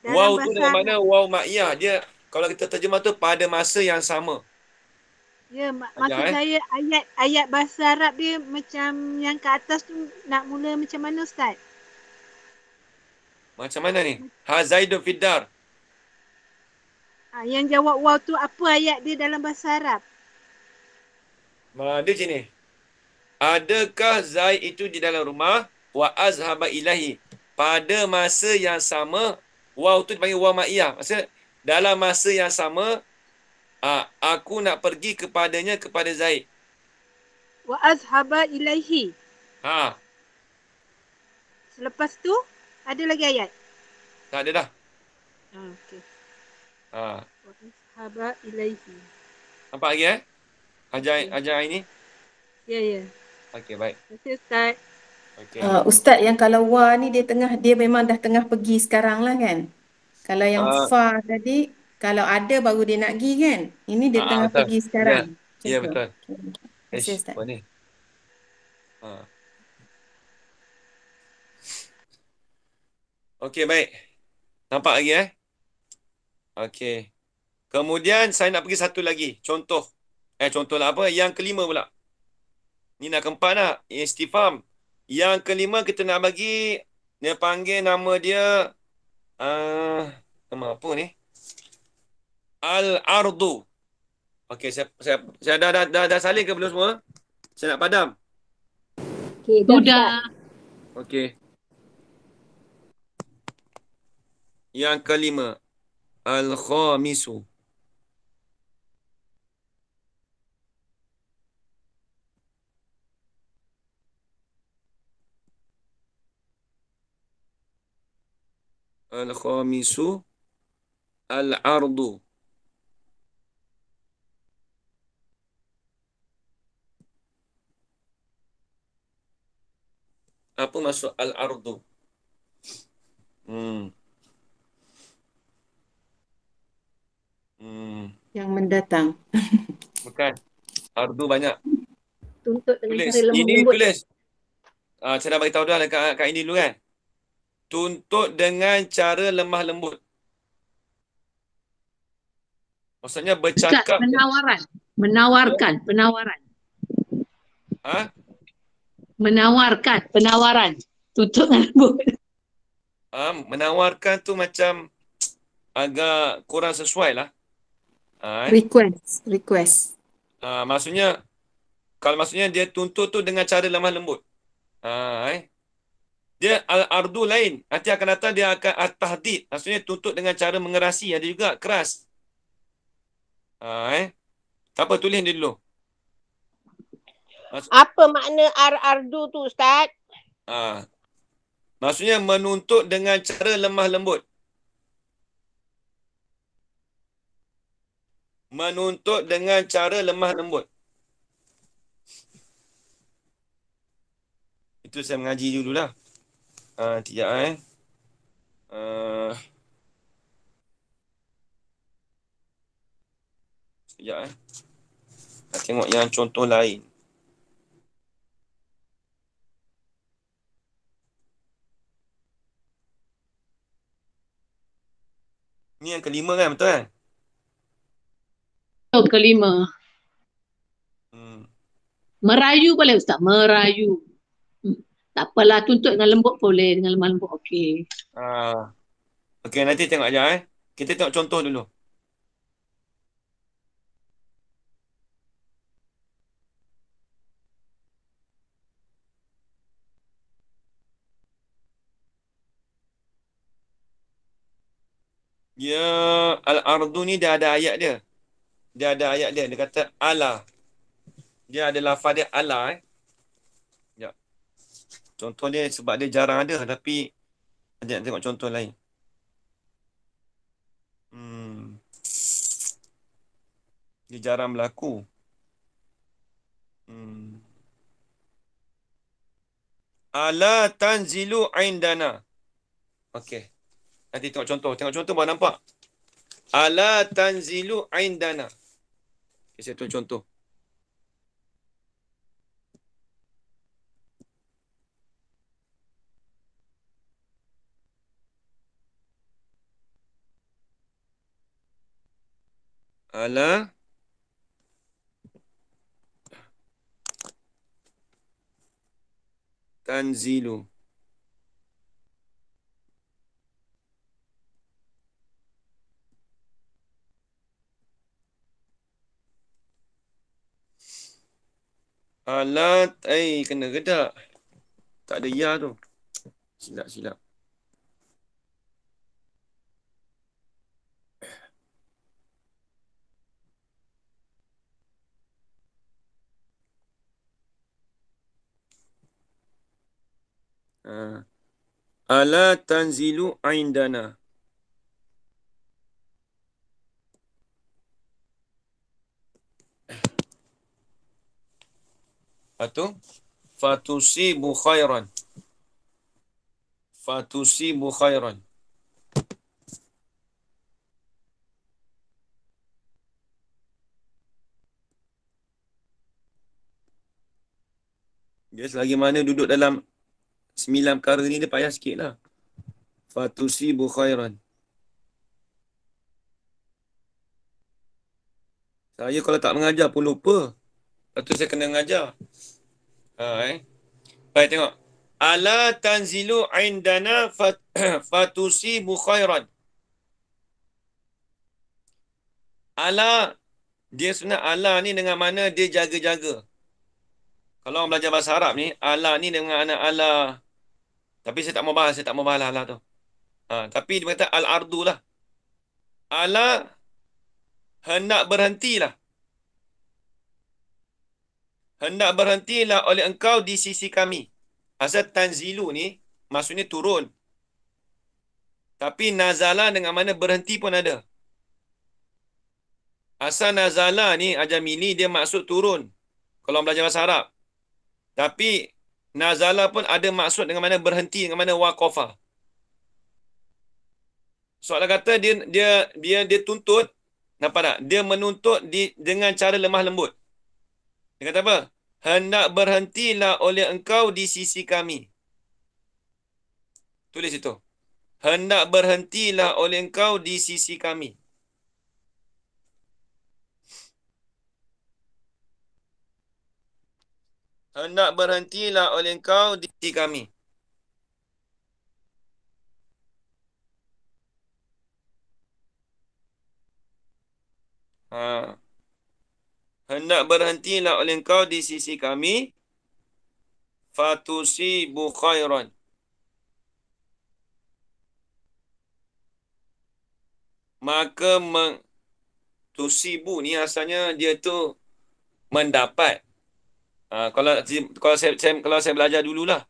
Waw tu dengan mana waw ma'iyah. Dia kalau kita terjemah tu pada masa yang sama. Ya, maksud saya ayat bahasa Arab dia macam yang ke atas tu nak mula macam mana Ustaz? Macam mana ni? Ha Zaidun fiddar. Yang jawab waw tu apa ayat dia dalam bahasa Arab? Dia sini. Adakah Zaid itu di dalam rumah? Wa azhaba ilahi. Pada masa yang sama, waw tu dipanggil waw ma'iyah. Maksudnya dalam masa yang sama, aku nak pergi kepadanya, kepada Zaid. Wa azhaba ilaihi. Selepas tu ada lagi ayat? Tak ada dah. Okey. Wa azhaba ilaihi. Nampak lagi ajar ini? Ya. Okey, baik. Terima kasih Ustaz. Okay. Ustaz, yang kalau wa ni dia memang dah tengah pergi sekarang lah kan? Kalau yang fa tadi, kalau ada baru dia nak pergi kan? Ini dia tengah betul. pergi sekarang. Ya, betul. Terima kasih Ustaz. Apa ni? Okey, baik. Nampak lagi Okey. Kemudian saya nak pergi satu lagi. Contoh lah apa? Yang kelima pula. Ni nak keempat nak. Istifham. Yang kelima kita nak bagi, dia panggil nama dia, nama apa ni? Al-Ardu. Okey, saya dah salin ke belum semua? Saya nak padam. Okey, dah. Okey. Yang kelima. Al-Khamisu. Al-Khamisu. Al-Ardu. Apa maksud Al-Ardu? Yang mendatang. Bukan. Ardu banyak. Tuntut dengan Tulis. cara lemah Ini lembut. tulis. Saya dah beritahu dah kat ini dulu kan. Tuntut dengan cara lemah lembut. Maksudnya bercakap. Menawarkan. Menawarkan, penawaran. Tuntut dengan lembut. Menawarkan tu macam agak kurang sesuai lah. Request. Maksudnya, kalau maksudnya dia tuntut tu dengan cara lemah lembut. Dia al-ardu lain. Nanti akan datang dia akan at-tahdid. Maksudnya tuntut dengan cara mengerasi. Ada juga keras. Tak apa, tulis dia dulu. Apa makna ar-ardu tu Ustaz? Maksudnya menuntut dengan cara lemah lembut. Menuntut dengan cara lemah lembut. Itu saya mengaji dululah. Sekejap sekejap Nak tengok yang contoh lain. Ni yang kelima kan, betul kan? Kelima. Merayu boleh Ustaz? Merayu. Tak apalah, tuntut dengan lembut boleh. Dengan lemah lembut okey. Okey, nanti tengok aja Kita tengok contoh dulu. Dia al-ardu ni dia ada ayat dia. Dia ada ayat dia. Dia kata ala. Dia ada lafaz dia ala. Ya. Contoh dia sebab dia jarang ada. Tapi ada nak tengok contoh lain. Dia jarang berlaku. Ala tanzilu indana. Okey. Nanti tengok contoh. Tengok contoh baru nampak. Ala tanzilu indana. Okay, saya tunjuk contoh. Ala tanzilu. Alat, kena ke tak? Tak ada ya tu. Silap. Ala tanzilu indana. Atau fatusibu khairan. Fatusibu khairan. Dia selagi mana duduk dalam 9 perkara ni dia payah sikit lah. Fatusibu khairan. Saya kalau tak mengajar pun lupa. Lepas tu saya kena mengajar. Baik, tengok. Ala tanzilu indana fatusibu khairan. Ala, dia sebenarnya ala ni dengan mana dia jaga-jaga. Kalau orang belajar bahasa Arab ni, ala ni dengan anak ala. Tapi saya tak mau bahas lah ala tu. Tapi dia kata al-ardu lah. Ala hendak berhentilah. Hendak berhentilah oleh engkau di sisi kami. Asal tanzilu ni maksudnya turun. Tapi nazala dengan mana berhenti pun ada. Asal nazala ni ajamili dia maksud turun. Kalau belajar bahasa Arab. Tapi nazala pun ada maksud dengan mana berhenti, dengan mana waqafa. Soalan kata dia tuntut, nampak tak? Dia menuntut dengan cara lemah lembut. Dia kata apa? Hendak berhentilah oleh engkau di sisi kami. Tulis itu. Hendak berhentilah oleh engkau di sisi kami. Hendak berhentilah oleh engkau di sisi kami. Hendak berhentilah oleh engkau di sisi kami. Fatusibu khairan. Maka tusibu ni asalnya dia tu mendapat. Kalau saya belajar dululah.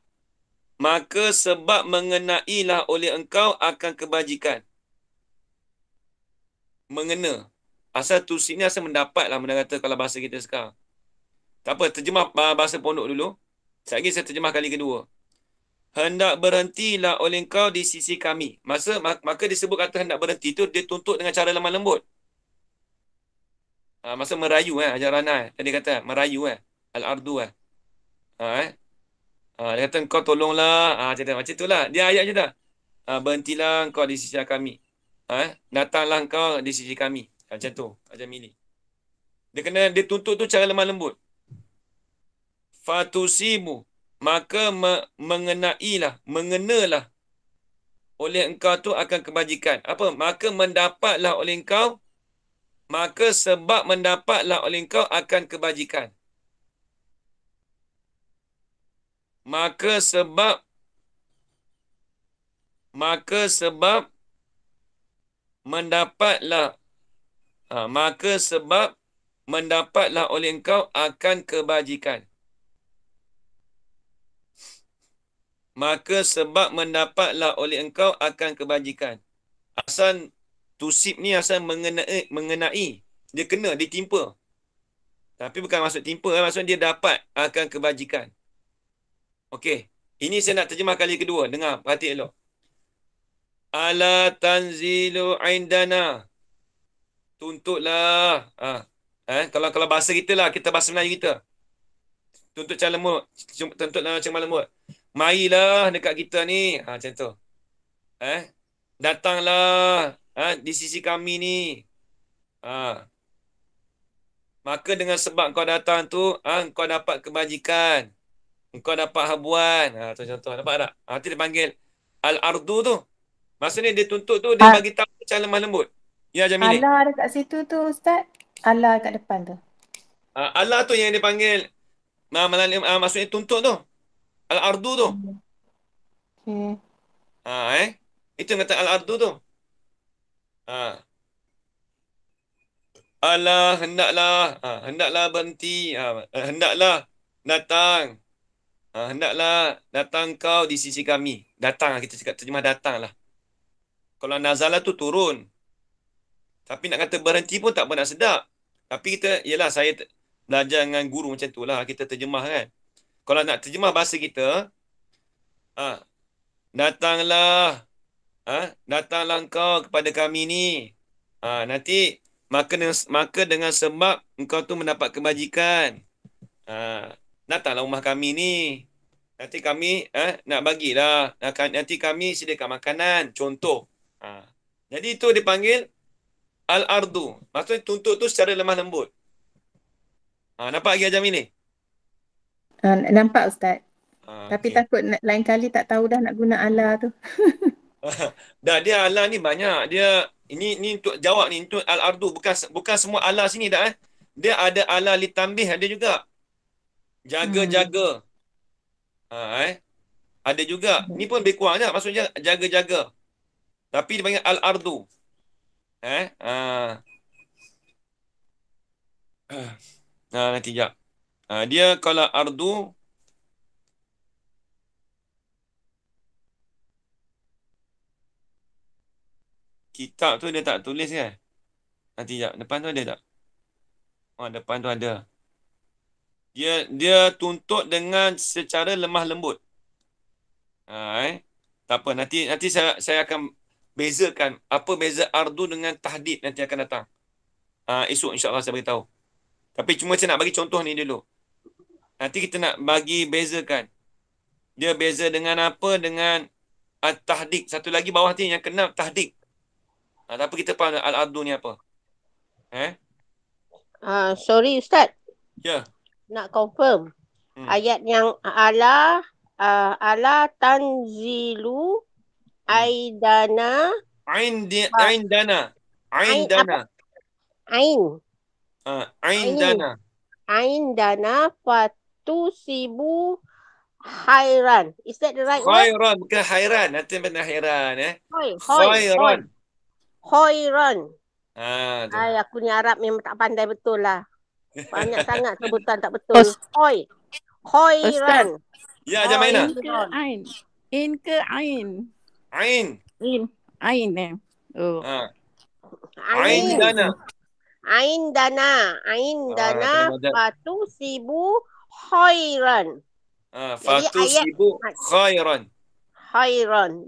Maka sebab mengenailah oleh engkau akan kebajikan. Mengena. Asal tusi ni asal mendapat lah benda kata kalau bahasa kita sekarang. Tak apa, terjemah bahasa pondok dulu. Sekejap lagi saya terjemah kali kedua. Hendak berhentilah oleh engkau di sisi kami. Maka disebut kata hendak berhenti tu dia tuntut dengan cara lemah lembut. Masa merayu Hajar Rana. Tadi kata merayu al-ardu dia kata engkau tolonglah. Macam itulah. Dia ayat je dah. Berhentilah engkau di sisi kami. Datanglah engkau di sisi kami. Macam tu. Macam ini. Dia tuntut tu cara lemah lembut. Fatusibu. Maka mengenalah oleh engkau tu akan kebajikan. Apa? Maka mendapatlah oleh engkau. Maka sebab mendapatlah oleh engkau akan kebajikan. Maka sebab mendapatlah maka sebab mendapatlah oleh engkau akan kebajikan. Maka sebab mendapatlah oleh engkau akan kebajikan. Asal tusib ni asal mengenai. Dia kena, ditimpa. Tapi bukan maksud timpa, maksudnya dia dapat akan kebajikan. Okey. Ini saya nak terjemah kali kedua. Dengar, perhati elok. Ala tanzilu indana. Tuntutlah. Kalau bahasa kita lah, kita bahasa Melayu kita. Tuntut cara lembut. Tuntutlah macam lembut. Marilah dekat kita ni. Macam tu. Datanglah di sisi kami ni. Maka dengan sebab kau datang tu, kau dapat kebajikan. Kau dapat habuan. Tu contoh. Nampak tak? Nanti dia panggil Al-Ardu tu. Maksudnya dia tuntut tu, dia bagi tahu cara lemah lembut. Ya, Jamil. Allah dekat situ tu, Ustaz. Allah kat depan tu. Allah tu yang dia panggil. Maksudnya tuntut tu. Al-Ardu tu. Okay. Itu yang kata Al-Ardu tu. Allah hendaklah berhenti. Hendaklah datang. Hendaklah datang kau di sisi kami. Datang, kita cakap terjemah datang lah. Kalau nazalah tu turun. Tapi nak kata berhenti pun tak pernah sedap. Tapi kita, yelah saya belajar dengan guru macam tu lah. Kita terjemah kan. Kalau nak terjemah bahasa kita, datanglah. Datanglah engkau kepada kami ni. Nanti, maka dengan sebab engkau tu mendapat kebajikan. Datanglah rumah kami ni. Nanti kami nak bagilah. Nanti kami sediakan makanan. Contoh. Jadi itu dipanggil Al-Ardu. Maksudnya tuntut tu secara lemah lembut. Nampak lagi Ajam ini? Nampak Ustaz. Tapi takut lain kali tak tahu dah nak guna Allah tu. Dah dia Allah ni banyak. Dia ini untuk jawab ni, untuk Al-Ardu. Bukan semua Allah sini dah. Dia ada Allah litambih ada juga. Jaga-jaga. Ada juga. Ni pun lebih kurang je. Maksudnya jaga-jaga. Tapi dipanggil Al-Ardu. Nanti sekejap. Dia kalau Ardu, kitab tu dia tak tulis kan? Nanti sekejap. Depan tu ada tak? Depan tu ada. Dia tuntut dengan secara lemah lembut. Tak apa. Nanti saya akan bezakan apa beza ardu dengan tahdid nanti akan datang. Esok insya-Allah saya beritahu. Tapi cuma saya nak bagi contoh ni dulu. Nanti kita nak bagi bezakan. Dia beza dengan apa? Dengan tahdid. Satu lagi bawah ni yang kena tahdid. Tapi kita faham al-ardu ni apa? Sorry Ustaz. Ya. Nak confirm. Ayat yang ala tanzilu aidana aindana fatusibu khairan. Is that the right word? Khairan, bukan hairan. Nanti benar hairan khairan. Aku ni Arab memang tak pandai betul lah. Banyak sangat sebutan tak betul. Khairan. Ya, Jamaina. In ke ain? Ain. Ain Oh. Aindana fatusibu khairan. Fatusibu khairan.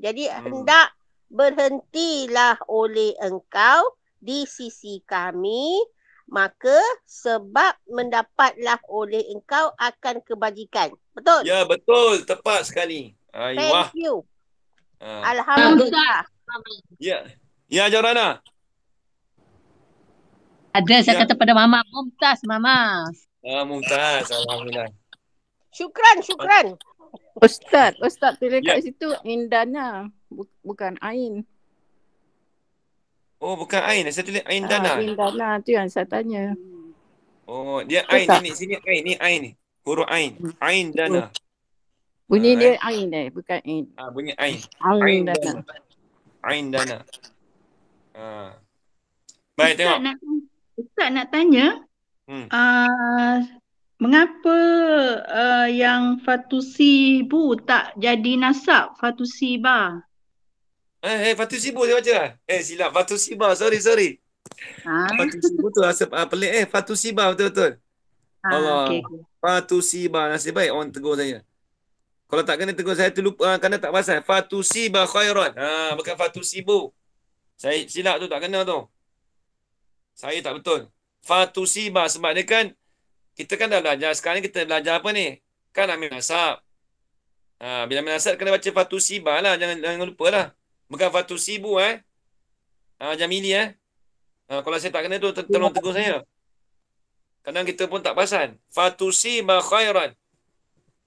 Jadi hendak berhentilah oleh engkau di sisi kami, maka sebab mendapatlah oleh engkau akan kebajikan. Betul? Ya, betul. Tepat sekali. Thank you. Alhamdulillah. Ya, Jorana. Ada saya kata pada Mama, Mumtaz Mama. Mumtaz, alhamdulillah. Syukran. Ustaz tulis kat situ indana, bukan ain. Oh, bukan ain. Saya tulis ain dana. Indana tu yang saya tanya. Oh, dia ain ni sini ain ni ain ni. Huruf ain. Ain dana. Bunyi dia ain bukan ain. Bunyi ain. Ain dana. Ain dana. Baik, tengok. Ustaz nak tanya, mengapa yang fatusibu tak jadi nasab fatusiba? Fatusibu saya baca lah. Silap. Fatusiba. Sorry. Fatusibu tu rasa pelik. Fatusiba betul-betul. Allah. Okay. Fatusiba. Nasib baik orang tegur saya. Kalau tak kena tegur saya terlupa, kena tak pasal. Fatusiba khairan. Bukan fatusibu. Saya silap tu, tak kena tu. Saya tak betul. Fatusiba sebab dia kan, kita kan dah belajar. Sekarang ni kita belajar apa ni? Kan ambil nasab. Bila ambil nasab kena baca fatusiba lah. Jangan lupa lah. Bukan fatusibu Jamili kalau saya tak kena tu, tolong tegur saya. Kadang kita pun tak perasan. Fatusiba khairan.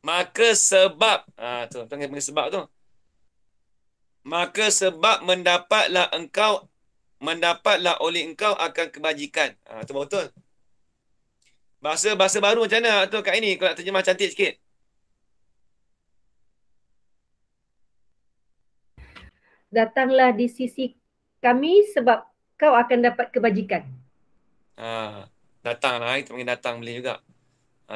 Maka sebab. Tu, panggil sebab tu. Maka sebab mendapatlah oleh engkau akan kebajikan. Tu betul. Bahasa baru macam mana tu kat ini? Kalau nak terjemah cantik sikit. Datanglah di sisi kami sebab kau akan dapat kebajikan. Datanglah. Kita panggil datang boleh juga.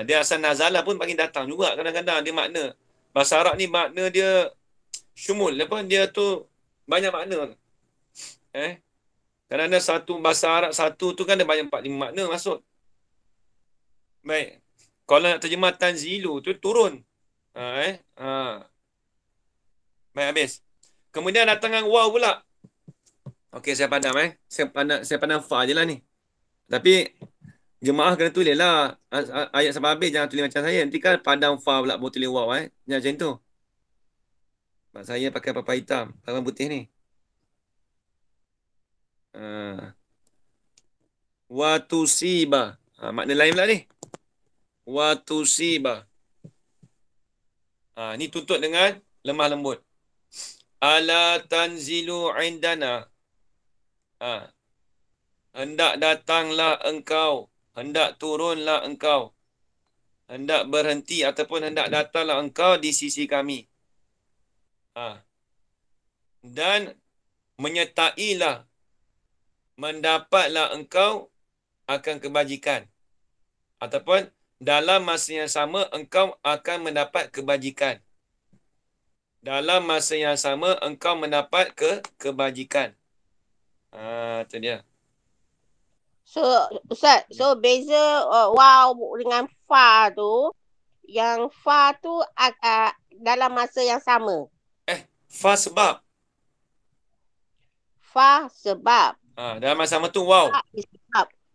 Dia asal nazalah pun panggil datang juga kadang-kadang. Dia makna. Bahasa Arab ni makna dia syumul. Dia tu banyak makna. Kadang-kadang satu bahasa Arab satu tu kan dia banyak 4-5 makna maksud. Baik. Kalau nak terjemah tanzilu tu turun. Baik, habis. Kemudian datang waw pula. Okey, saya padam Saya pandang fa je lah ni. Tapi jemaah kena tulis lah. Ayat sampai habis jangan tulis macam saya. Nanti kan padam fa pula boleh tulis waw Jangan macam tu. Sebab saya pakai papan hitam. Papan putih ni. Watusiba. Makna lain pula ni. Watusiba. Ni tuntut dengan lemah lembut. Ala tanzilu indana. Hendak datanglah engkau. Hendak turunlah engkau. Hendak berhenti ataupun hendak datanglah engkau di sisi kami. Dan menyertailah. Mendapatlah engkau akan kebajikan. Ataupun dalam masa yang sama engkau akan mendapat kebajikan. Dalam masa yang sama engkau mendapat kebajikan. Itu dia. So, Ustaz, beza waw dengan fa tu, yang fa tu dalam masa yang sama. Fa sebab. Fa sebab. Dalam masa sama tu waw.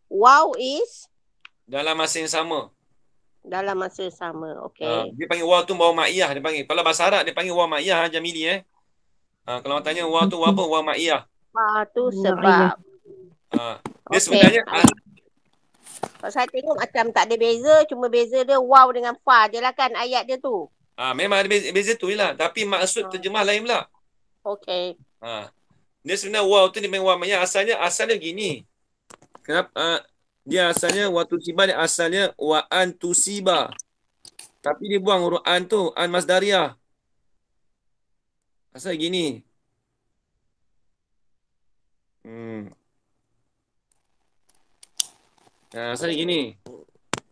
Waw is? Dalam masa yang sama. Dalam masa yang sama, okey. Dia panggil waw tu waw ma'iyah dia panggil. Kalau bahasa Arab dia panggil waw ma'iyah Jamili kalau orang tanya waw tu waw apa? Waw ma'iyah. Fa tu sebab. Dia sebenarnya kalau saya tengok macam tak ada beza, cuma beza dia waw dengan fa je lah kan ayat dia tu. Memang ada beza tu je lah. Tapi maksud terjemah lain pula. Okey. Dia sebenarnya waw tu dia panggil waw ma'iyah. Asalnya gini. Kenapa? Dia asalnya watusiba dia asalnya wa antusiba. Tapi dia buang huruf an tu, an masdariyah. Asal gini. Asal gini.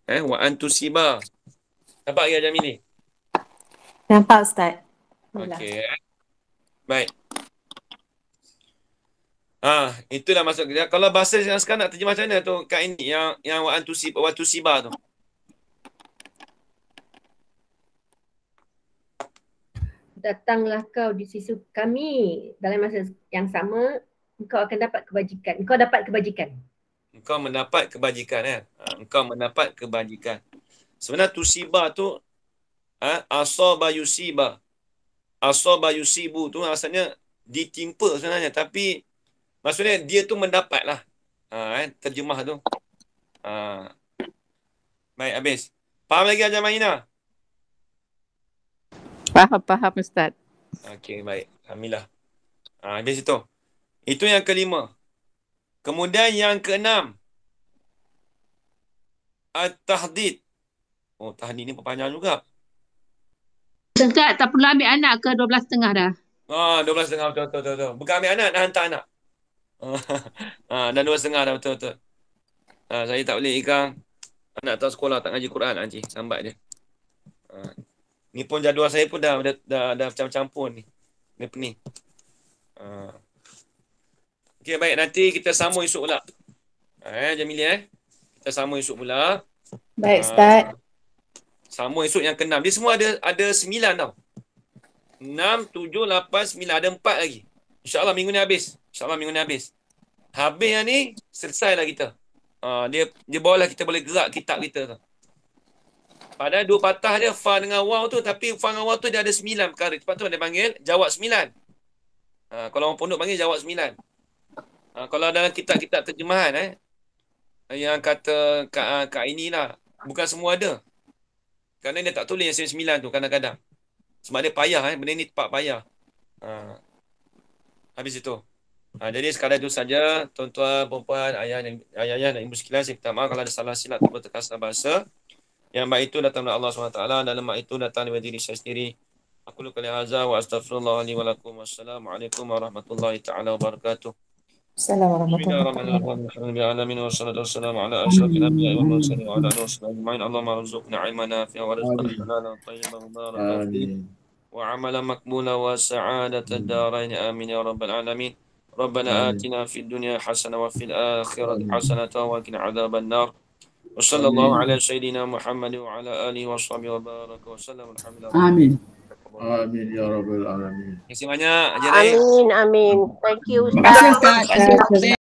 Wa antusiba. Nampak ke Jamili? Nampak Ustaz. Okey. Baik. Itulah maksud kita. Kalau bahasa yang sekarang nak terjemah macam mana tu kat ini yang wa antusiba tu. Datanglah kau di sisi kami dalam masa yang sama, engkau akan dapat kebajikan. Engkau dapat kebajikan. Engkau mendapat kebajikan Engkau mendapat kebajikan. Sebenarnya tusiba tu asaba yusiba. Asaba yusibu tu asalnya ditimpa sebenarnya, tapi maksudnya dia tu mendapat lah. Terjemah tu. Baik, habis. Faham lagi Hajar Mahina? Faham Ustaz. Okey, baik. Alhamdulillah. Habis itu. Itu yang kelima. Kemudian yang keenam. At-tahdid. Tahdid ni panjang juga. Ustaz, tak perlu ambil anak ke 12.5 dah? 12.5 betul. Bukan ambil anak, dah hantar anak. Dah 2.5 dah betul-betul. Saya tak boleh ikang. Anak tak sekolah tak ngaji Quran Encik. Sambat dia. Ni pun jadual saya pun dah campur-campur ni. Ni pening. Okey, baik, nanti kita sambung esok pula. Jamilia kita sambung esok pula. Baik, Ustaz. Sambung esok yang ke-6. Dia semua ada 9 tau. 6, 7, 8, 9. Ada 4 lagi. InsyaAllah minggu ni habis. Habis yang ni, selesailah kita. Dia bawalah kita boleh gerak kitab kita tu. Padahal 2 patah dia fa dengan waw tu, tapi fa dengan waw tu dia ada 9 perkara. Sebab tu dia panggil jawab 9. Kalau orang pondok panggil jawab 9. Kalau dalam kitab-kitab terjemahan yang kata kat inilah, bukan semua ada. Kerana dia tak tulis yang 9 tu kadang-kadang. Sebab dia payah benda ni tepat payah. Habis itu. Jadi sekadar itu saja, tuan-tuan, puan-puan, ayah dan ibu sekalian, saya minta maaf kalau ada salah silap atau terkasar bahasa. Yang baik itu datang dari Allah SWT dan lemah itu datang dari diri saya sendiri. Aku lu kali hadza wa astaghfirullah li wa lakum. Wassalamualaikum warahmatullahi taala wabarakatuh. Assalamualaikum warahmatullahi wabarakatuh. Wassalatu wassalamu ala asyrafil anbiya'i wal mursalin wa ala alihi wasallam. Allahumma arzuqna ilman nafi'an wa rizqan halalan thayyiban mubarakan fihi wa 'amalan maqbulan wa sa'adatad darain. Amin ya rabbal alamin. ربنا آتنا في الدنيا حسنة وفي الآخرة حسنة وقنا عذاب النار. وصلى الله على سيدنا محمد وعلى آله وصحبه وبارك وسلم. الحمد لله. Amin. Amin ya rabbal alamin. Terima kasih banyak. Amin. Thank you Ustaz.